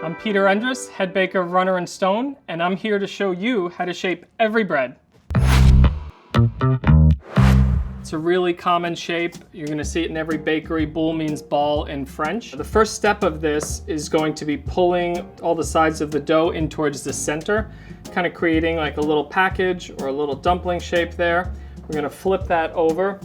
I'm Peter Endriss, head baker of Runner & Stone, and I'm here to show you how to shape every bread. It's a really common shape. You're going to see it in every bakery. Boule means ball in French. The first step of this is going to be pulling all the sides of the dough in towards the center, kind of creating like a little package or a little dumpling shape there. We're going to flip that over.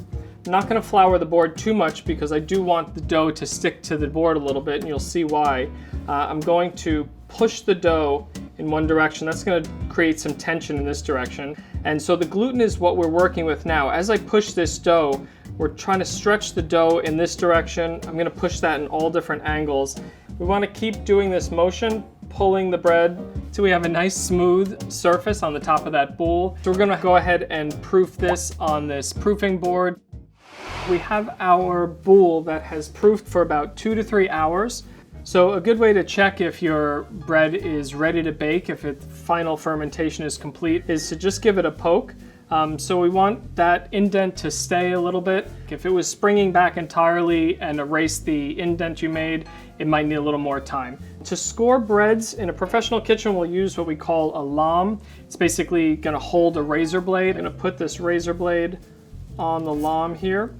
I'm not going to flour the board too much because I do want the dough to stick to the board a little bit, and you'll see why. I'm going to push the dough in one direction. That's going to create some tension in this direction. And so the gluten is what we're working with now. As I push this dough, we're trying to stretch the dough in this direction. I'm going to push that in all different angles. We want to keep doing this motion, pulling the bread till we have a nice smooth surface on the top of that boule. So we're going to go ahead and proof this on this proofing board. We have our boule that has proofed for about 2 to 3 hours. So a good way to check if your bread is ready to bake, if its final fermentation is complete, is to just give it a poke. So we want that indent to stay a little bit. If it was springing back entirely and erase the indent you made, it might need a little more time. To score breads in a professional kitchen, we'll use what we call a lame. It's basically going to hold a razor blade. I'm going to put this razor blade on the lame here.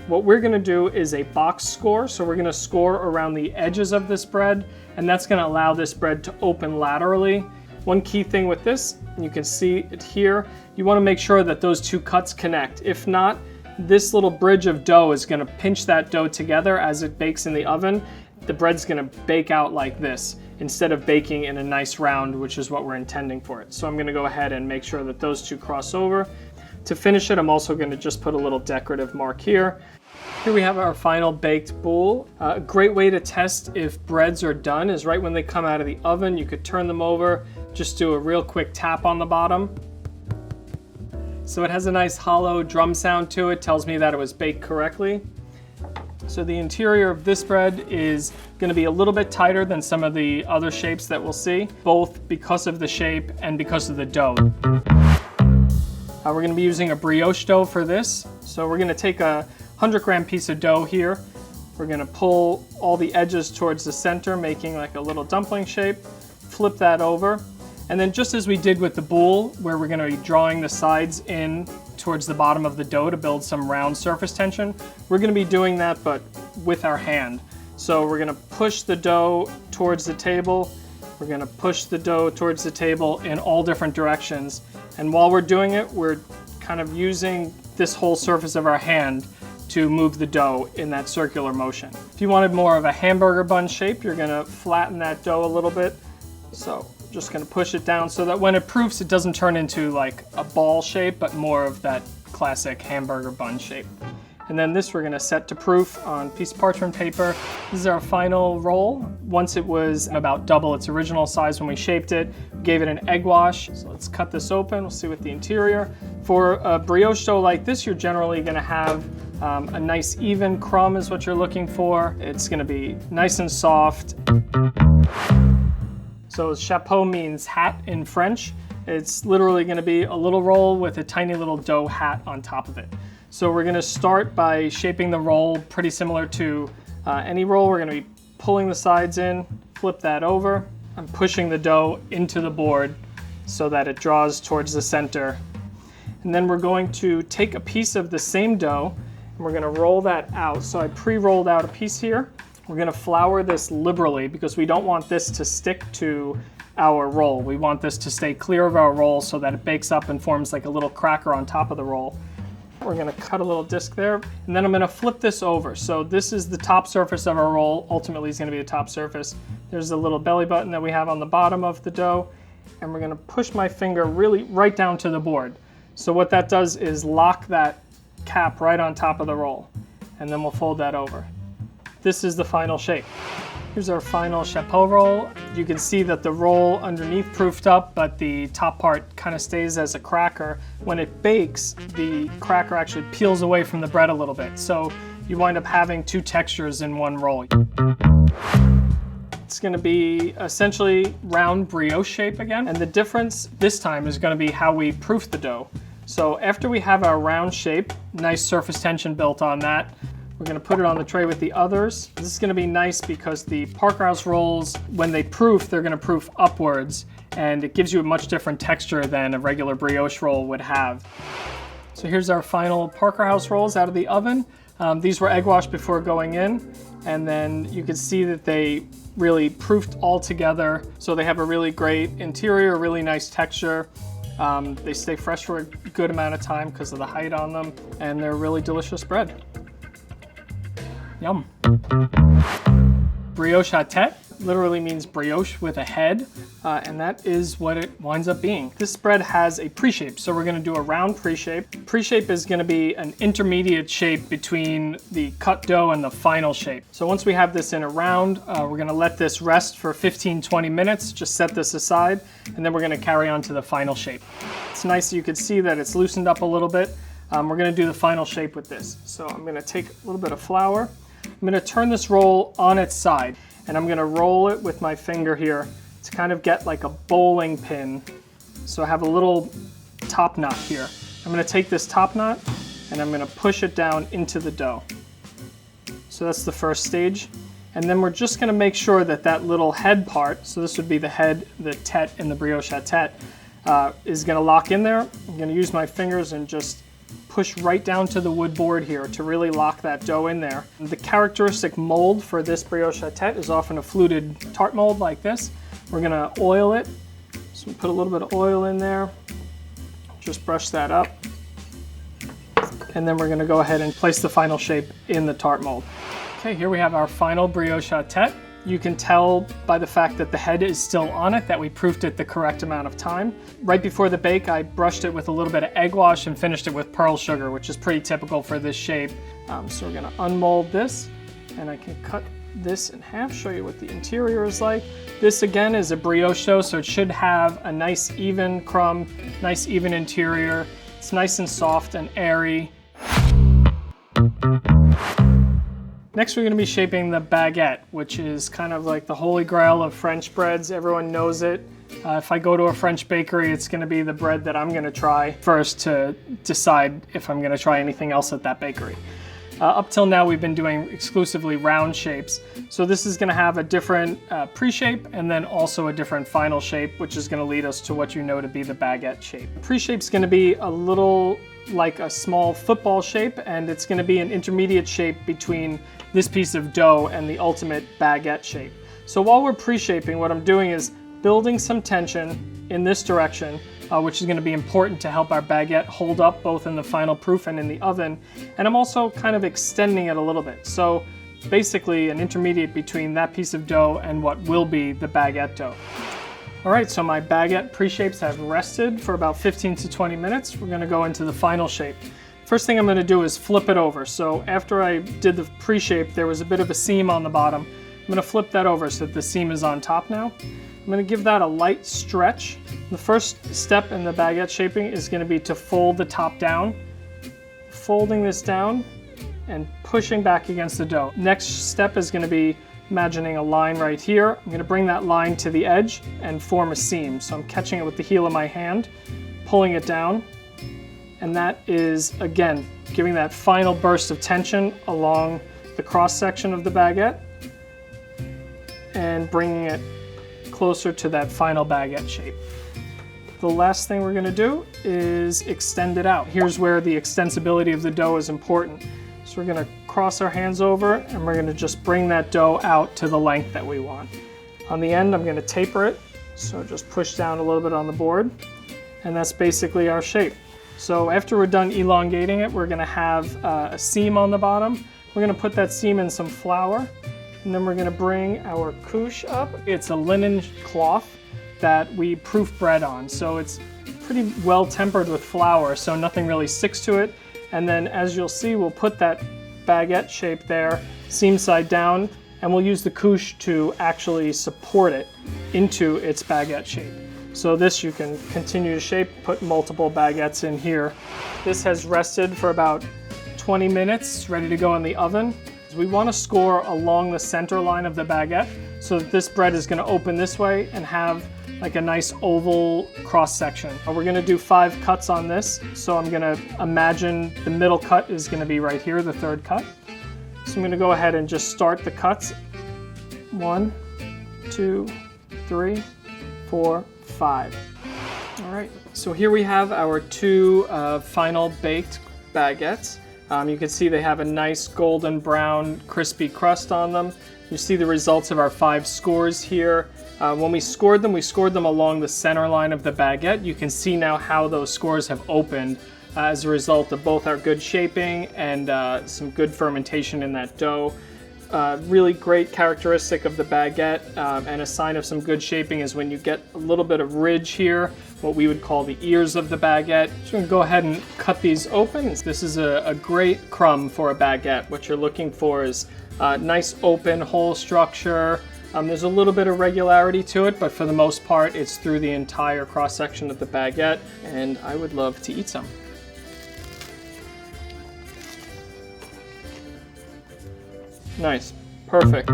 What we're going to do is a box score. So we're going to score around the edges of this bread, and that's going to allow this bread to open laterally. One key thing with this, you can see it here, you want to make sure that those two cuts connect. If not, this little bridge of dough is going to pinch that dough together as it bakes in the oven. The bread's going to bake out like this instead of baking in a nice round, which is what we're intending for it. So I'm going to go ahead and make sure that those two cross over. To finish it, I'm also going to just put a little decorative mark here. Here we have our final baked boule. A great way to test if breads are done is right when they come out of the oven. You could turn them over, just do a real quick tap on the bottom. So it has a nice hollow drum sound to it, tells me that it was baked correctly. So the interior of this bread is going to be a little bit tighter than some of the other shapes that we'll see, both because of the shape and because of the dough. We're going to be using a brioche dough for this. So we're going to take a 100-gram piece of dough here. We're going to pull all the edges towards the center, making like a little dumpling shape. Flip that over. And then just as we did with the boule, where we're going to be drawing the sides in towards the bottom of the dough to build some round surface tension, we're going to be doing that but with our hand. So we're going to push the dough towards the table. We're going to push the dough towards the table in all different directions. And while we're doing it, we're kind of using this whole surface of our hand to move the dough in that circular motion. If you wanted more of a hamburger bun shape, you're going to flatten that dough a little bit. So just going to push it down so that when it proofs, it doesn't turn into like a ball shape, but more of that classic hamburger bun shape. And then this we're going to set to proof on piece of parchment paper. This is our final roll. Once it was about double its original size when we shaped it, we gave it an egg wash. So let's cut this open. We'll see what the interior. For a brioche dough like this, you're generally going to have a nice even crumb is what you're looking for. It's going to be nice and soft. So chapeau means hat in French. It's literally going to be a little roll with a tiny little dough hat on top of it. So we're going to start by shaping the roll pretty similar to any roll. We're going to be pulling the sides in, flip that over. I'm pushing the dough into the board so that it draws towards the center. And then we're going to take a piece of the same dough and we're going to roll that out. So I pre-rolled out a piece here. We're going to flour this liberally because we don't want this to stick to our roll. We want this to stay clear of our roll so that it bakes up and forms like a little cracker on top of the roll. We're going to cut a little disc there, and then I'm going to flip this over. So this is the top surface of our roll. Ultimately, it's going to be the top surface. There's a little belly button that we have on the bottom of the dough, and we're going to push my finger really right down to the board. So what that does is lock that cap right on top of the roll, and then we'll fold that over. This is the final shape. Here's our final chapeau roll. You can see that the roll underneath proofed up, but the top part kind of stays as a cracker. When it bakes, the cracker actually peels away from the bread a little bit. So you wind up having two textures in one roll. It's going to be essentially round brioche shape again. And the difference this time is going to be how we proof the dough. So after we have our round shape, nice surface tension built on that, we're We're gonna put it on the tray with the others. This is gonna be nice because the Parker House rolls, when they proof, they're gonna proof upwards, and it gives you a much different texture than a regular brioche roll would have. So here's our final Parker House rolls out of the oven. These were egg washed before going in, and then you can see that they really proofed all together. So they have a really great interior, really nice texture. They stay fresh for a good amount of time because of the height on them, and they're really delicious bread. Yum. Briochette literally means brioche with a head, and that is what it winds up being. This bread has a pre-shape, so we're gonna do a round pre-shape. Pre-shape is gonna be an intermediate shape between the cut dough and the final shape. So once we have this in a round, we're gonna let this rest for 15-20 minutes, just set this aside, and then we're gonna carry on to the final shape. It's nice, you can see that it's loosened up a little bit. We're gonna do the final shape with this. So I'm gonna take a little bit of flour. I'm gonna turn this roll on its side, and I'm gonna roll it with my finger here to kind of get like a bowling pin. So I have a little top knot here. I'm gonna take this top knot and I'm gonna push it down into the dough. So that's the first stage. And then we're just gonna make sure that that little head part, so this would be the head, the tete in the briochette, is gonna lock in there. I'm gonna use my fingers and just push right down to the wood board here to really lock that dough in there. The characteristic mold for this briochette is often a fluted tart mold like this. We're gonna oil it. So we put a little bit of oil in there. Just brush that up. And then we're gonna go ahead and place the final shape in the tart mold. Okay, here we have our final briochette. You can tell by the fact that the head is still on it that we proofed it the correct amount of time. Right before the bake, I brushed it with a little bit of egg wash and finished it with pearl sugar, which is pretty typical for this shape. So we're gonna unmold this, and I can cut this in half, show you what the interior is like. This again is a brioche dough, so it should have a nice even crumb, nice even interior. It's nice and soft and airy. Next, we're going to be shaping the baguette, which is kind of like the holy grail of French breads. Everyone knows it. If I go to a French bakery, it's going to be the bread that I'm going to try first to decide if I'm going to try anything else at that bakery. Up till now, we've been doing exclusively round shapes. So this is going to have a different pre-shape and then also a different final shape, which is going to lead us to what you know to be the baguette shape. Pre-shape's going to be a little like a small football shape, and it's going to be an intermediate shape between this piece of dough and the ultimate baguette shape. So while we're pre-shaping, what I'm doing is building some tension in this direction, which is going to be important to help our baguette hold up both in the final proof and in the oven. And I'm also kind of extending it a little bit. So basically an intermediate between that piece of dough and what will be the baguette dough. All right, so my baguette pre-shapes have rested for about 15 to 20 minutes. We're gonna go into the final shape. First thing I'm gonna do is flip it over. So after I did the pre-shape, there was a bit of a seam on the bottom. I'm gonna flip that over so that the seam is on top now. I'm gonna give that a light stretch. The first step in the baguette shaping is gonna be to fold the top down. Folding this down and pushing back against the dough. Next step is gonna be imagining a line right here. I'm gonna bring that line to the edge and form a seam. So I'm catching it with the heel of my hand, pulling it down, and that is, again, giving that final burst of tension along the cross section of the baguette and bringing it closer to that final baguette shape. The last thing we're gonna do is extend it out. Here's where the extensibility of the dough is important. So we're gonna cross our hands over and we're gonna just bring that dough out to the length that we want. On the end, I'm gonna taper it. So just push down a little bit on the board, and that's basically our shape. So after we're done elongating it, we're gonna have a seam on the bottom. We're gonna put that seam in some flour, and then we're gonna bring our couche up. It's a linen cloth that we proof bread on. So it's pretty well tempered with flour, so nothing really sticks to it. And then as you'll see, we'll put that baguette shape there, seam side down, and we'll use the couche to actually support it into its baguette shape. So this you can continue to shape, put multiple baguettes in here. This has rested for about 20 minutes, ready to go in the oven. We want to score along the center line of the baguette so that this bread is going to open this way and have like a nice oval cross section. We're going to do 5 cuts on this. So I'm going to imagine the middle cut is going to be right here, the third cut. So I'm going to go ahead and just start the cuts. 1, 2, 3, 4, 5. All right, so here we have our 2 final baked baguettes. You can see they have a nice golden brown crispy crust on them. You see the results of our 5 scores here. When we scored them along the center line of the baguette. You can see now how those scores have opened as a result of both our good shaping and some good fermentation in that dough. Really great characteristic of the baguette and a sign of some good shaping is when you get a little bit of ridge here, what we would call the ears of the baguette. So we're going to go ahead and cut these open. This is a great crumb for a baguette. What you're looking for is nice open hole structure. There's a little bit of regularity to it, but for the most part, it's through the entire cross-section of the baguette, and I would love to eat some. Nice, perfect.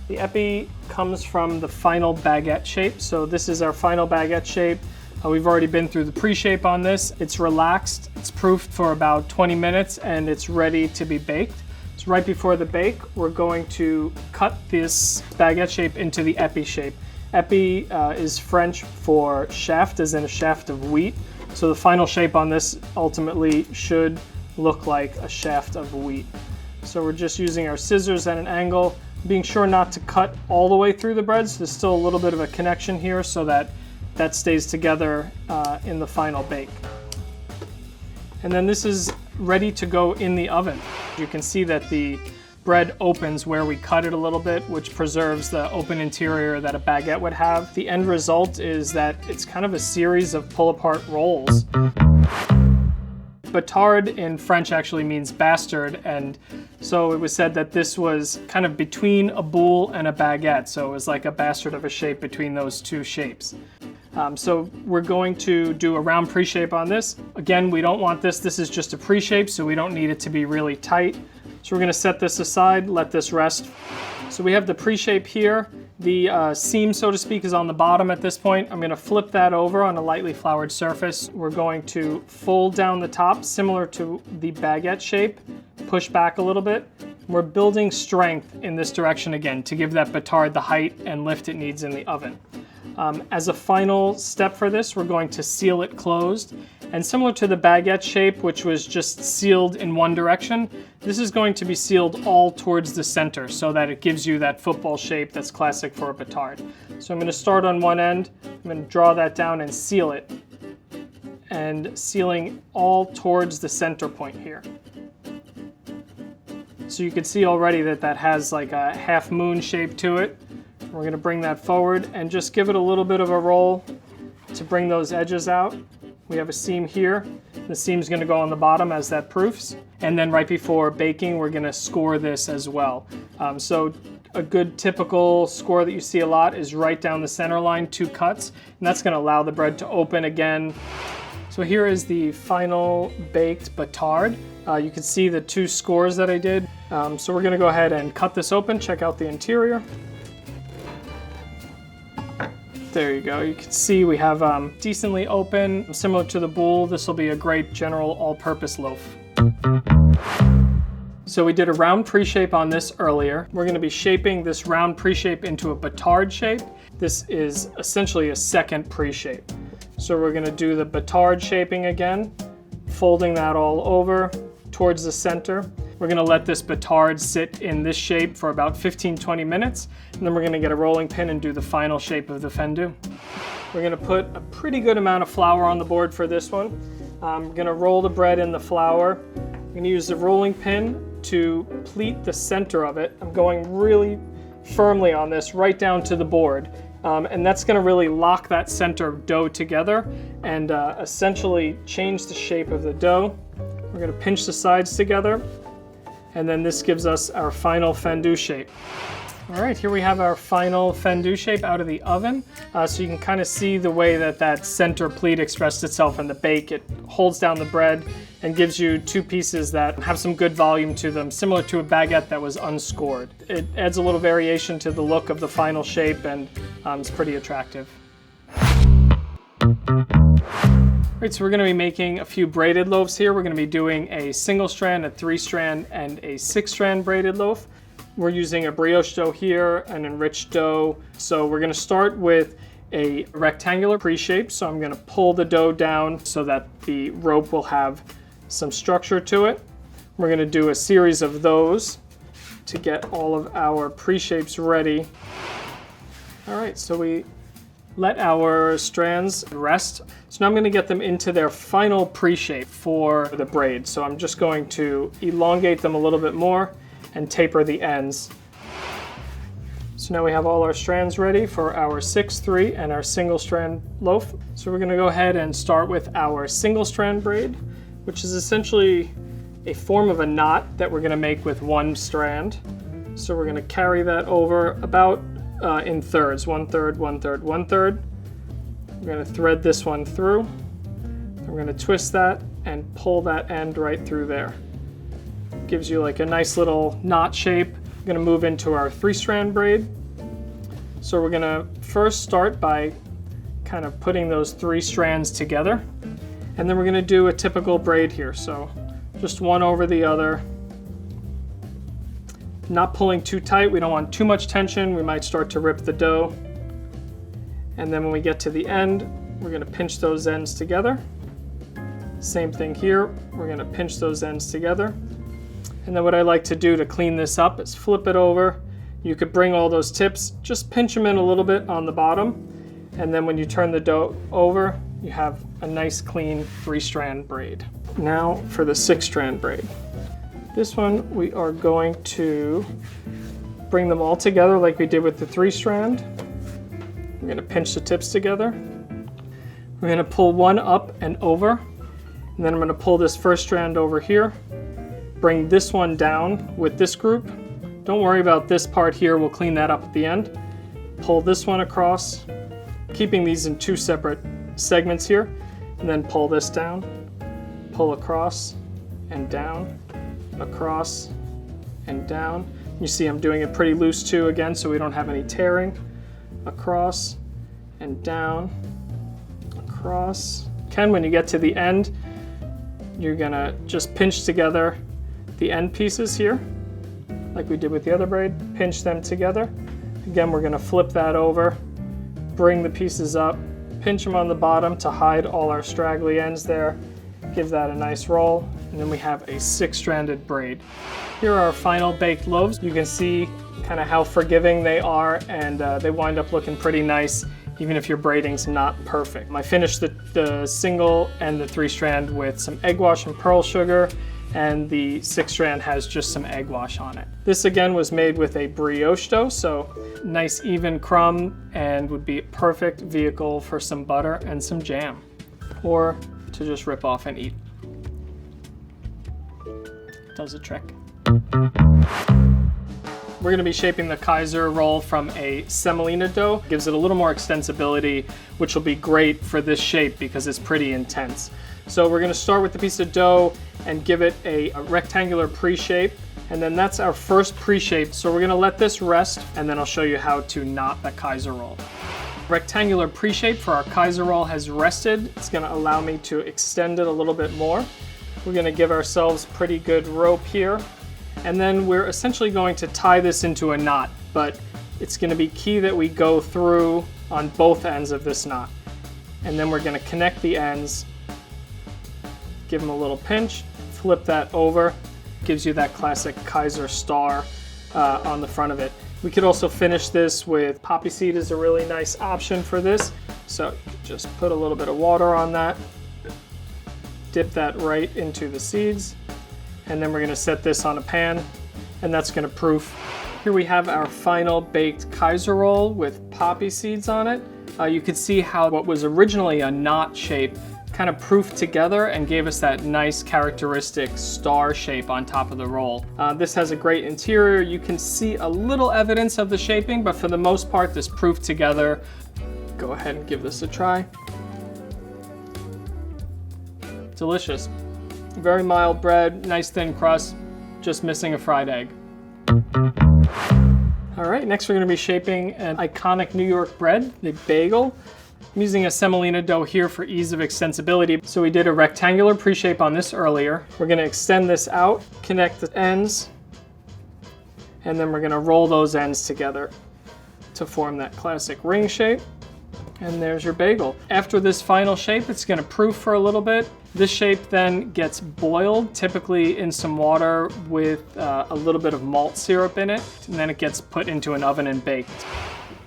The epi comes from the final baguette shape. So this is our final baguette shape. We've already been through the pre-shape on this. It's relaxed, it's proofed for about 20 minutes, and it's ready to be baked. So right before the bake, we're going to cut this baguette shape into the epi shape. Epi is French for shaft, as in a shaft of wheat. So the final shape on this ultimately should look like a shaft of wheat. So we're just using our scissors at an angle, being sure not to cut all the way through the bread. So there's still a little bit of a connection here so that that stays together in the final bake. And then this is ready to go in the oven. You can see that the bread opens where we cut it a little bit, which preserves the open interior that a baguette would have. The end result is that it's kind of a series of pull-apart rolls. Batard in French actually means bastard, and so it was said that this was kind of between a boule and a baguette, so it was like a bastard of a shape between those 2 shapes. So we're going to do a round pre-shape on this. Again, we don't want this. This is just a pre-shape, so we don't need it to be really tight. So we're going to set this aside, let this rest. So we have the pre-shape here. The seam, so to speak, is on the bottom at this point. I'm going to flip that over on a lightly floured surface. We're going to fold down the top, similar to the baguette shape, push back a little bit. We're building strength in this direction again to give that batard the height and lift it needs in the oven. As a final step for this, we're going to seal it closed. And similar to the baguette shape, which was just sealed in one direction, this is going to be sealed all towards the center so that it gives you that football shape that's classic for a batard. So I'm going to start on one end, I'm going to draw that down and seal it. And sealing all towards the center point here. So you can see already that that has like a half moon shape to it. We're going to bring that forward and just give it a little bit of a roll to bring those edges out. We have a seam here. The seam's going to go on the bottom as that proofs. And then right before baking, we're going to score this as well. So a good typical score that you see a lot is right down the center line, 2 cuts. And that's going to allow the bread to open again. So here is the final baked batard. You can see the 2 scores that I did. So we're going to go ahead and cut this open, check out the interior. There you go. You can see we have decently open, similar to the boule. This will be a great general all-purpose loaf. So we did a round pre-shape on this earlier. We're going to be shaping this round pre-shape into a batard shape. This is essentially a second pre-shape. So we're going to do the batard shaping again, folding that all over towards the center. We're going to let this batard sit in this shape for about 15-20 minutes, and then we're going to get a rolling pin and do the final shape of the fondue. We're going to put a pretty good amount of flour on the board for this one. I'm going to roll the bread in the flour. I'm going to use the rolling pin to pleat the center of it. I'm going really firmly on this right down to the board. And that's going to really lock that center dough together and essentially change the shape of the dough. We're going to pinch the sides together. And then this gives us our final fondue shape. All right, here we have our final fondue shape out of the oven. So you can kind of see the way that that center pleat expressed itself in the bake. It holds down the bread and gives you 2 pieces that have some good volume to them, similar to a baguette that was unscored. It adds a little variation to the look of the final shape, and it's pretty attractive. Right, so we're going to be making a few braided loaves here. We're going to be doing a single strand, a 3-strand, and a 6-strand braided loaf. We're using a brioche dough here, an enriched dough. So we're going to start with a rectangular pre-shape. So I'm going to pull the dough down so that the rope will have some structure to it. We're going to do a series of those to get all of our pre-shapes ready. All right, so we let our strands rest. So now I'm going to get them into their final pre-shape for the braid. So I'm just going to elongate them a little bit more and taper the ends. So now we have all our strands ready for our 6-3 and our single strand loaf. So we're going to go ahead and start with our single strand braid, which is essentially a form of a knot that we're going to make with one strand. So we're going to carry that over about in thirds, 1/3, 1/3, 1/3. We're going to thread this one through. We're going to twist that and pull that end right through there. Gives you like a nice little knot shape. We're going to move into our 3-strand braid. So we're going to first start by kind of putting those 3 strands together. And then we're going to do a typical braid here. So just one over the other. Not pulling too tight. We don't want too much tension. We might start to rip the dough. And then when we get to the end, we're going to pinch those ends together. Same thing here. We're going to pinch those ends together. And then what I like to do to clean this up is flip it over. You could bring all those tips, just pinch them in a little bit on the bottom. And then when you turn the dough over, you have a nice clean 3-strand braid. Now for the 6-strand braid. This one, we are going to bring them all together like we did with the 3-strand. We're going to pinch the tips together. We're going to pull one up and over. And then I'm going to pull this first strand over here. Bring this one down with this group. Don't worry about this part here. We'll clean that up at the end. Pull this one across, keeping these in 2 separate segments here. And then pull this down. Pull across and down. Across and down. You see I'm doing it pretty loose too again so we don't have any tearing. Across and down. Across. When you get to the end, you're gonna just pinch together the end pieces here like we did with the other braid. Pinch them together. Again, we're gonna flip that over, bring the pieces up, pinch them on the bottom to hide all our straggly ends there. Give that a nice roll, and then we have a 6-stranded braid. Here are our final baked loaves. You can see kind of how forgiving they are, and they wind up looking pretty nice even if your braiding's not perfect. I finished the single and the 3-strand with some egg wash and pearl sugar, and the 6-strand has just some egg wash on it. This again was made with a brioche dough, so nice even crumb, and would be a perfect vehicle for some butter and some jam, or to just rip off and eat. Does a trick. We're going to be shaping the Kaiser roll from a semolina dough. Gives it a little more extensibility, which will be great for this shape because it's pretty intense. So we're going to start with the piece of dough and give it a rectangular pre-shape. And then that's our first pre-shape. So we're going to let this rest, and then I'll show you how to knot the Kaiser roll. Rectangular pre-shape for our Kaiser roll has rested. It's going to allow me to extend it a little bit more. We're going to give ourselves pretty good rope here. And then we're essentially going to tie this into a knot, but it's going to be key that we go through on both ends of this knot. And then we're going to connect the ends, give them a little pinch, flip that over, gives you that classic Kaiser star on the front of it. We could also finish this with poppy seed is a really nice option for this. So just put a little bit of water on that, dip that right into the seeds, and then we're going to set this on a pan, and that's going to proof. Here we have our final baked Kaiser roll with poppy seeds on it. You can see how what was originally a knot shape kind of proofed together and gave us that nice characteristic star shape on top of the roll. This has a great interior. You can see a little evidence of the shaping, but for the most part, this proofed together. Go ahead and give this a try. Delicious. Very mild bread, nice thin crust, just missing a fried egg. All right, next we're going to be shaping an iconic New York bread, the bagel. I'm using a semolina dough here for ease of extensibility. So we did a rectangular pre-shape on this earlier. We're gonna extend this out, connect the ends, and then we're gonna roll those ends together to form that classic ring shape. And there's your bagel. After this final shape, it's gonna proof for a little bit. This shape then gets boiled, typically in some water with a little bit of malt syrup in it, and then it gets put into an oven and baked.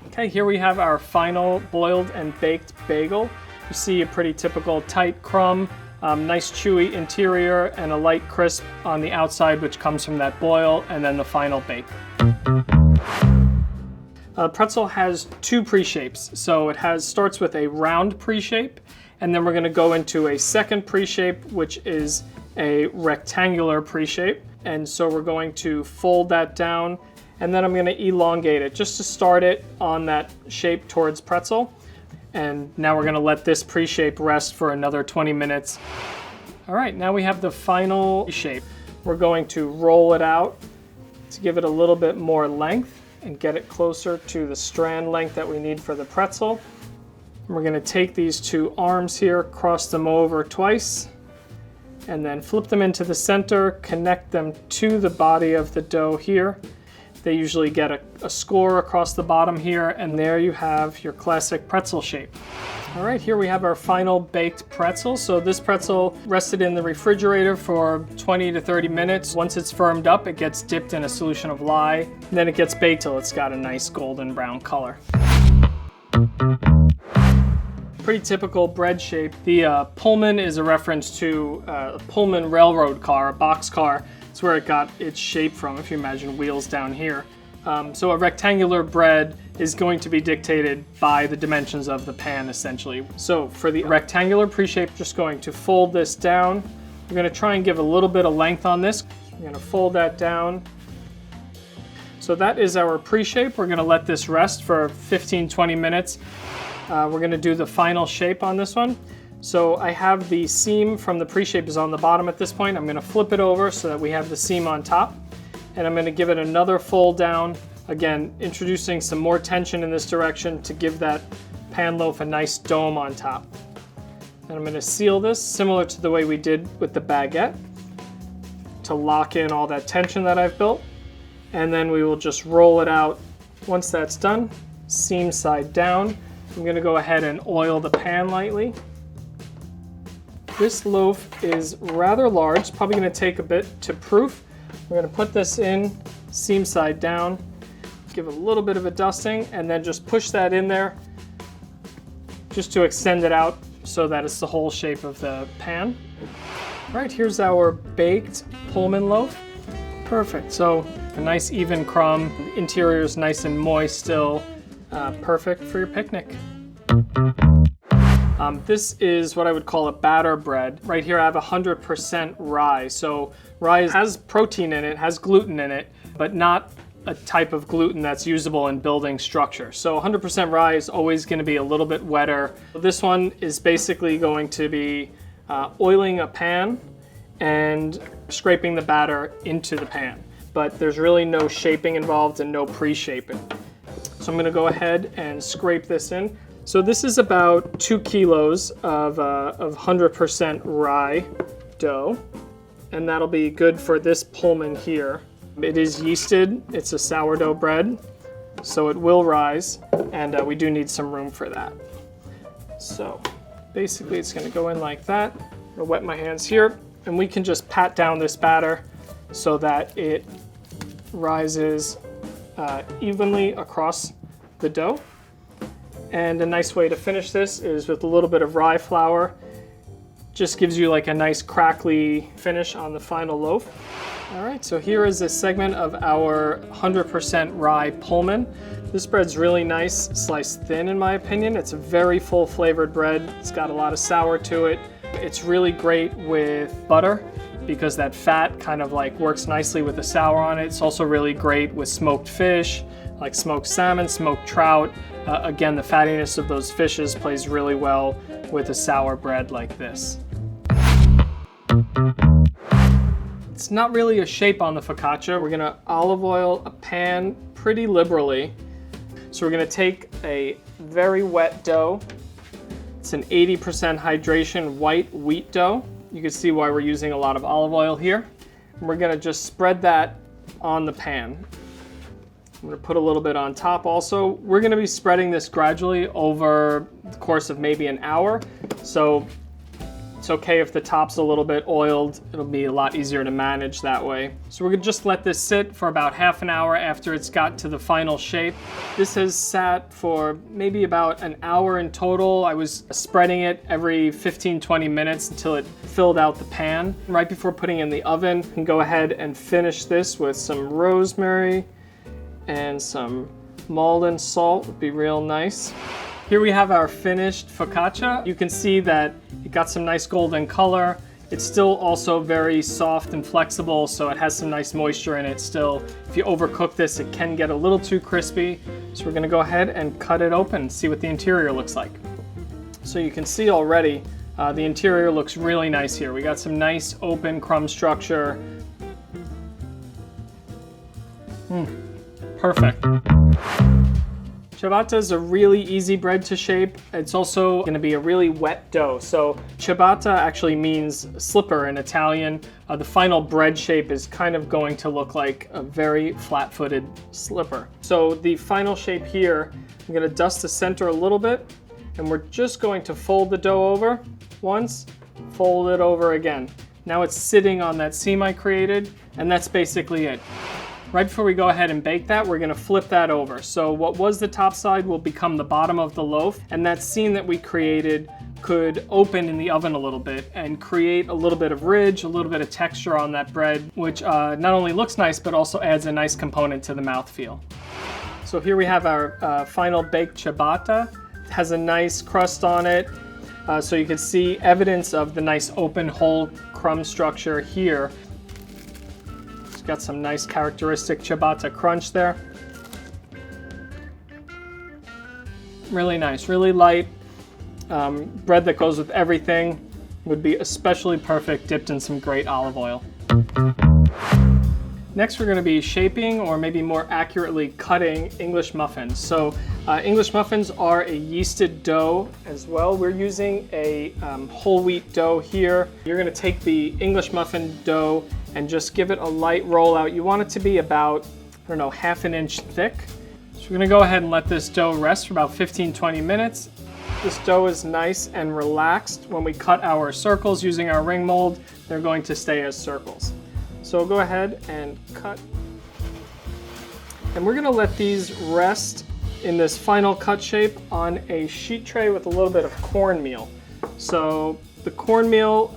Okay, here we have our final boiled and baked bagel. You see a pretty typical tight crumb, nice chewy interior, and a light crisp on the outside, which comes from that boil, and then the final bake. Pretzel has two pre-shapes. So it starts with a round pre-shape, and then we're gonna go into a second pre-shape, which is a rectangular pre-shape. And so we're going to fold that down, and then I'm gonna elongate it just to start it on that shape towards pretzel. And now we're gonna let this pre-shape rest for another 20 minutes. All right, now we have the final shape. We're going to roll it out to give it a little bit more length and get it closer to the strand length that we need for the pretzel. And we're gonna take these two arms here, cross them over twice, and then flip them into the center, connect them to the body of the dough here. They usually get a score across the bottom here, and there you have your classic pretzel shape. All right, here we have our final baked pretzel. So this pretzel rested in the refrigerator for 20 to 30 minutes. Once it's firmed up, it gets dipped in a solution of lye, and then it gets baked till it's got a nice golden brown color. Pretty typical bread shape. The Pullman is a reference to a Pullman railroad car, a box car. It's where it got its shape from, if you imagine wheels down here. So a rectangular bread is going to be dictated by the dimensions of the pan, essentially. So for the rectangular pre-shape, just going to fold this down. We're gonna try and give a little bit of length on this. We're gonna fold that down. So that is our pre-shape. We're gonna let this rest for 15-20 minutes. We're gonna do the final shape on this one. So I have the seam from the pre-shape is on the bottom at this point. I'm gonna flip it over so that we have the seam on top. And I'm gonna give it another fold down. Again, introducing some more tension in this direction to give that pan loaf a nice dome on top. And I'm gonna seal this similar to the way we did with the baguette to lock in all that tension that I've built. And then we will just roll it out. Once that's done, seam side down. I'm gonna go ahead and oil the pan lightly. This loaf is rather large. It's probably gonna take a bit to proof. We're gonna put this in, seam side down, give it a little bit of a dusting, and then just push that in there just to extend it out so that it's the whole shape of the pan. All right, here's our baked Pullman loaf. Perfect, so a nice even crumb. The interior is nice and moist still. Perfect for your picnic. This is what I would call a batter bread. Right here I have 100% rye. So rye has protein in it, has gluten in it, but not a type of gluten that's usable in building structure. So 100% rye is always going to be a little bit wetter. This one is basically going to be oiling a pan and scraping the batter into the pan. But there's really no shaping involved and no pre-shaping. So I'm going to go ahead and scrape this in. So this is about 2 kilos of 100% rye dough, and that'll be good for this Pullman here. It is yeasted, it's a sourdough bread, so it will rise, and we do need some room for that. So basically it's gonna go in like that. I'll wet my hands here, and we can just pat down this batter so that it rises evenly across the dough. And a nice way to finish this is with a little bit of rye flour. Just gives you like a nice crackly finish on the final loaf. All right, so here is a segment of our 100% rye Pullman. This bread's really nice, sliced thin in my opinion. It's a very full flavored bread. It's got a lot of sour to it. It's really great with butter because that fat kind of like works nicely with the sour on it. It's also really great with smoked fish, like smoked salmon, smoked trout. Again, the fattiness of those fishes plays really well with a sour bread like this. It's not really a shape on the focaccia. We're gonna olive oil a pan pretty liberally. So we're gonna take a very wet dough It's an 80% hydration white wheat dough. You can see why we're using a lot of olive oil here. And we're gonna just spread that on the pan. I'm gonna put a little bit on top also. We're gonna be spreading this gradually over the course of maybe an hour. So it's okay if the top's a little bit oiled. It'll be a lot easier to manage that way. So we're gonna just let this sit for about half an hour after it's got to the final shape. This has sat for maybe about an hour in total. I was spreading it every 15-20 minutes until it filled out the pan. Right before putting it in the oven, you can go ahead and finish this with some rosemary and some Maldon salt. Would be real nice. Here we have our finished focaccia. You can see that it got some nice golden color. It's still also very soft and flexible, so it has some nice moisture in it still. If you overcook this, it can get a little too crispy. So we're gonna go ahead and cut it open and see what the interior looks like. So you can see already, the interior looks really nice here. We got some nice open crumb structure. Perfect. Ciabatta is a really easy bread to shape. It's also going to be a really wet dough. So ciabatta actually means slipper in Italian. The final bread shape is kind of going to look like a very flat-footed slipper. So the final shape here, I'm going to dust the center a little bit, and we're just going to fold the dough over once, fold it over again. Now it's sitting on that seam I created, and that's basically it. Right before we go ahead and bake that, we're gonna flip that over. So what was the top side will become the bottom of the loaf, and that seam that we created could open in the oven a little bit and create a little bit of ridge, a little bit of texture on that bread, which not only looks nice, but also adds a nice component to the mouthfeel. So here we have our final baked ciabatta. It has a nice crust on it, so you can see evidence of the nice open whole crumb structure here. It's got some nice characteristic ciabatta crunch there. Really nice, really light. Bread that goes with everything. Would be especially perfect dipped in some great olive oil. Next we're going to be shaping, or maybe more accurately cutting, English muffins. So English muffins are a yeasted dough as well. We're using a whole wheat dough here. You're going to take the English muffin dough and just give it a light roll out. You want it to be about, I don't know, half an inch thick. So we're gonna go ahead and let this dough rest for about 15-20 minutes. This dough is nice and relaxed. When we cut our circles using our ring mold, they're going to stay as circles. So we'll go ahead and cut. And we're gonna let these rest in this final cut shape on a sheet tray with a little bit of cornmeal. So the cornmeal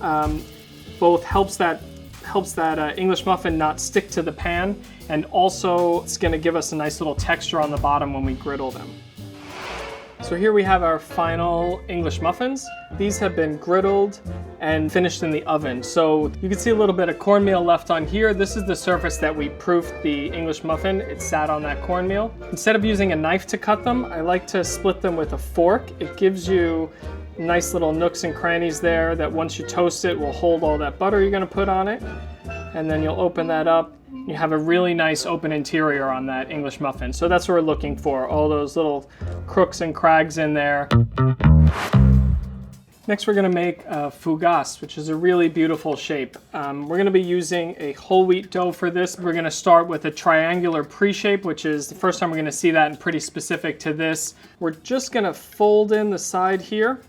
both helps that English muffin not stick to the pan, and also it's going to give us a nice little texture on the bottom when we griddle them. So here we have our final English muffins. These have been griddled and finished in the oven. So you can see a little bit of cornmeal left on here. This is the surface that we proofed the English muffin. It sat on that cornmeal. Instead of using a knife to cut them, I like to split them with a fork. It gives you nice little nooks and crannies there that once you toast it will hold all that butter you're going to put on it. And then you'll open that up. You have a really nice open interior on that English muffin. So that's what we're looking for, all those little crooks and crags in there. Next we're going to make a Fugas, which is a really beautiful shape. We're going to be using a whole wheat dough for this. We're going to start with a triangular pre-shape, which is the first time we're going to see that and pretty specific to this. We're just going to fold in the side here.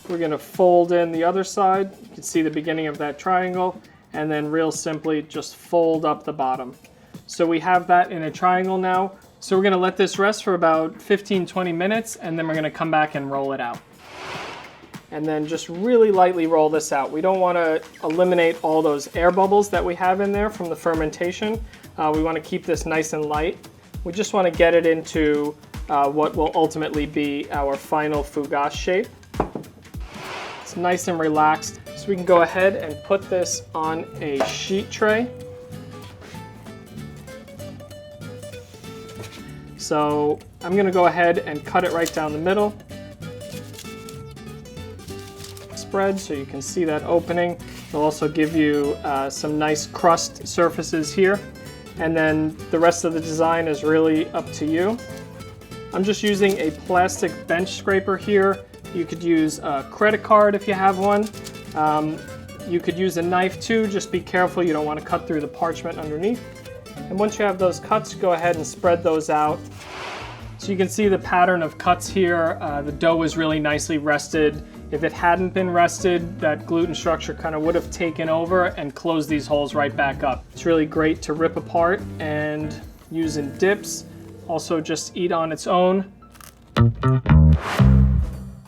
We're going to fold in the other side. You can see the beginning of that triangle. And then real simply just fold up the bottom. So we have that in a triangle now. So we're going to let this rest for about 15-20 minutes, and then we're going to come back and roll it out. And then just really lightly roll this out. We don't want to eliminate all those air bubbles that we have in there from the fermentation. We want to keep this nice and light. We just want to get it into what will ultimately be our final Fugas shape. It's nice and relaxed. So we can go ahead and put this on a sheet tray. So I'm going to go ahead and cut it right down the middle. Spread so you can see that opening. It'll also give you some nice crust surfaces here. And then the rest of the design is really up to you. I'm just using a plastic bench scraper here You could use a credit card if you have one. You could use a knife too, just be careful you don't want to cut through the parchment underneath. And once you have those cuts, go ahead and spread those out. So you can see the pattern of cuts here. The dough is really nicely rested. If it hadn't been rested, that gluten structure kind of would have taken over and closed these holes right back up. It's really great to rip apart and use in dips. Also just eat on its own.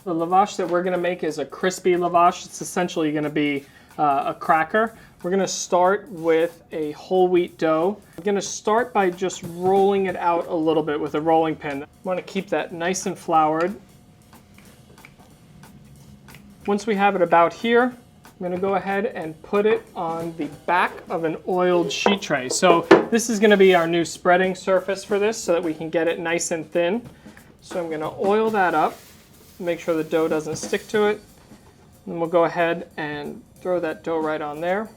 The lavash that we're gonna make is a crispy lavash. It's essentially gonna be a cracker. We're gonna start with a whole wheat dough. We're gonna start by just rolling it out a little bit with a rolling pin. I wanna keep that nice and floured. Once we have it about here, I'm gonna go ahead and put it on the back of an oiled sheet tray. So this is gonna be our new spreading surface for this so that we can get it nice and thin. So I'm gonna oil that up, make sure the dough doesn't stick to it. And we'll go ahead and throw that dough right on there.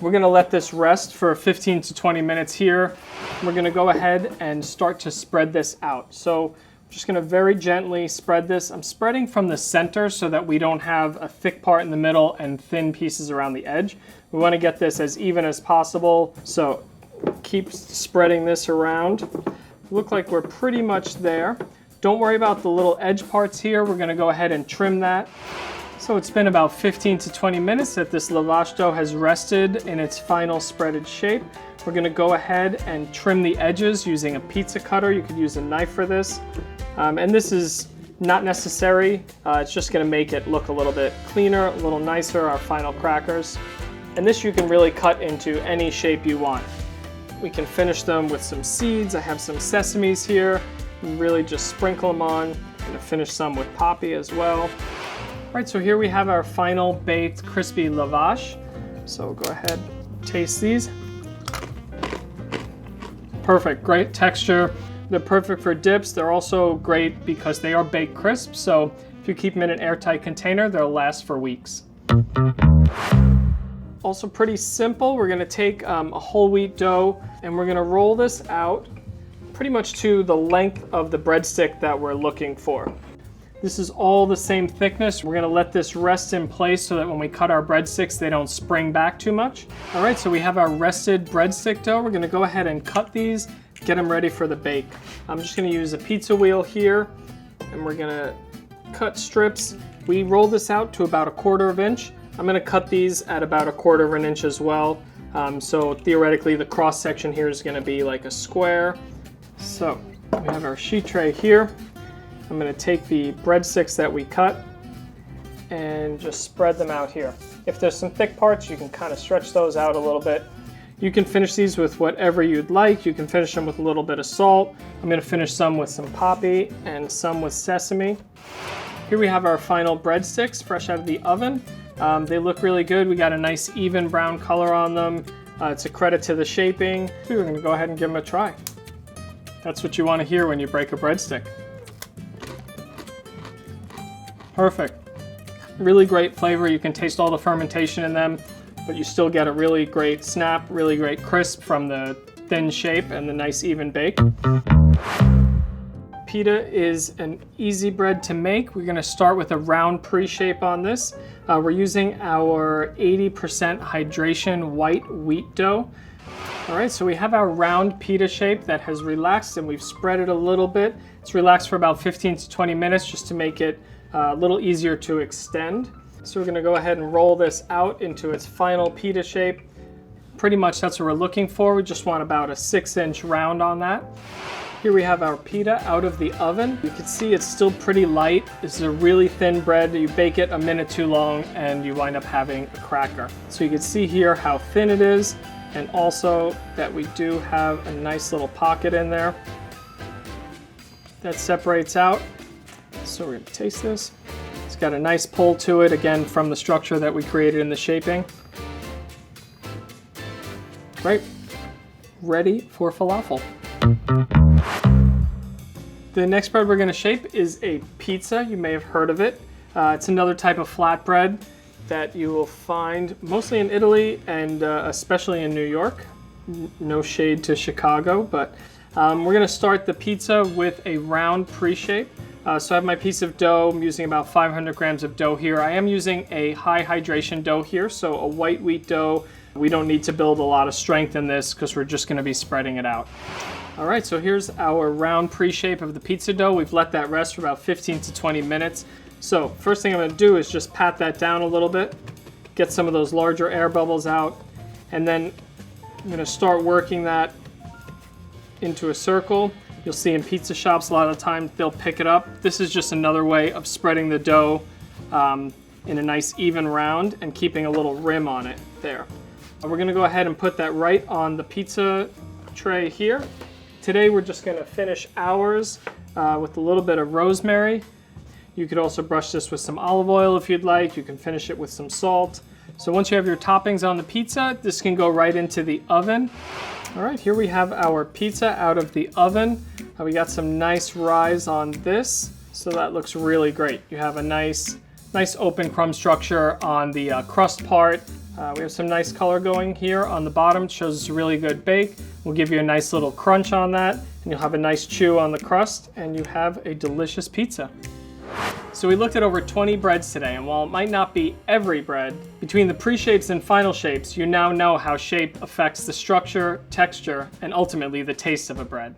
We're gonna let this rest for 15 to 20 minutes here. We're gonna go ahead and start to spread this out. So I'm just gonna very gently spread this. I'm spreading from the center so that we don't have a thick part in the middle and thin pieces around the edge. We wanna get this as even as possible. So keep spreading this around. Look like we're pretty much there. Don't worry about the little edge parts here. We're gonna go ahead and trim that. So it's been about 15 to 20 minutes that this lavash dough has rested in its final spreaded shape. We're gonna go ahead and trim the edges using a pizza cutter. You could use a knife for this. And this is not necessary. It's just gonna make it look a little bit cleaner, a little nicer, our final crackers. And this you can really cut into any shape you want. We can finish them with some seeds. I have some sesames here. And really just sprinkle them on. I'm gonna finish some with poppy as well. All right, so here we have our final baked crispy lavash. So go ahead, taste these. Perfect, great texture. They're perfect for dips. They're also great because they are baked crisp. So if you keep them in an airtight container, they'll last for weeks. Also pretty simple. We're gonna take a whole wheat dough and we're gonna roll this out pretty much to the length of the breadstick that we're looking for. This is all the same thickness. We're gonna let this rest in place so that when we cut our breadsticks, they don't spring back too much. All right, so we have our rested breadstick dough. We're gonna go ahead and cut these, get them ready for the bake. I'm just gonna use a pizza wheel here, and we're gonna cut strips. We roll this out to about 1/4 inch. I'm gonna cut these at about 1/4 inch as well. So theoretically, the cross section here is gonna be like a square. So we have our sheet tray here. I'm gonna take the breadsticks that we cut and just spread them out here. If there's some thick parts, you can kind of stretch those out a little bit. You can finish these with whatever you'd like. You can finish them with a little bit of salt. I'm gonna finish some with some poppy and some with sesame. Here we have our final breadsticks fresh out of the oven. They look really good. We got a nice even brown color on them. It's a credit to the shaping. We're gonna go ahead and give them a try. That's what you wanna hear when you break a breadstick. Perfect. Really great flavor. You can taste all the fermentation in them, but you still get a really great snap, really great crisp from the thin shape and the nice even bake. Pita is an easy bread to make. We're gonna start with a round pre-shape on this. We're using our 80% hydration white wheat dough. All right, so we have our round pita shape that has relaxed and we've spread it a little bit. It's relaxed for about 15 to 20 minutes just to make it a little easier to extend. So we're gonna go ahead and roll this out into its final pita shape. Pretty much that's what we're looking for. We just want about a 6-inch round on that. Here we have our pita out of the oven. You can see it's still pretty light. This is a really thin bread. You bake it a minute too long and you wind up having a cracker. So you can see here how thin it is and also that we do have a nice little pocket in there that separates out. So we're gonna taste this. It's got a nice pull to it, again, from the structure that we created in the shaping. Great, ready for falafel. The next bread we're gonna shape is a pizza. You may have heard of it. It's another type of flatbread that you will find mostly in Italy and especially in New York. No shade to Chicago, but we're gonna start the pizza with a round pre-shape. So I have my piece of dough. I'm using about 500 grams of dough here. I am using a high hydration dough here, so a white wheat dough. We don't need to build a lot of strength in this because we're just going to be spreading it out. All right, so here's our round pre-shape of the pizza dough. We've let that rest for about 15 to 20 minutes. So first thing I'm going to do is just pat that down a little bit, get some of those larger air bubbles out, and then I'm going to start working that into a circle. You'll see in pizza shops a lot of the time they'll pick it up. This is just another way of spreading the dough in a nice even round and keeping a little rim on it there. We're gonna go ahead and put that right on the pizza tray here. Today we're just gonna finish ours with a little bit of rosemary. You could also brush this with some olive oil if you'd like. You can finish it with some salt. So once you have your toppings on the pizza, this can go right into the oven. All right, here we have our pizza out of the oven. We got some nice rise on this, so that looks really great. You have a nice open crumb structure on the crust part. We have some nice color going here on the bottom. It shows it's a really good bake. We'll give you a nice little crunch on that, and you'll have a nice chew on the crust, and you have a delicious pizza. So we looked at over 20 breads today, and while it might not be every bread, between the pre-shapes and final shapes, you now know how shape affects the structure, texture, and ultimately the taste of a bread.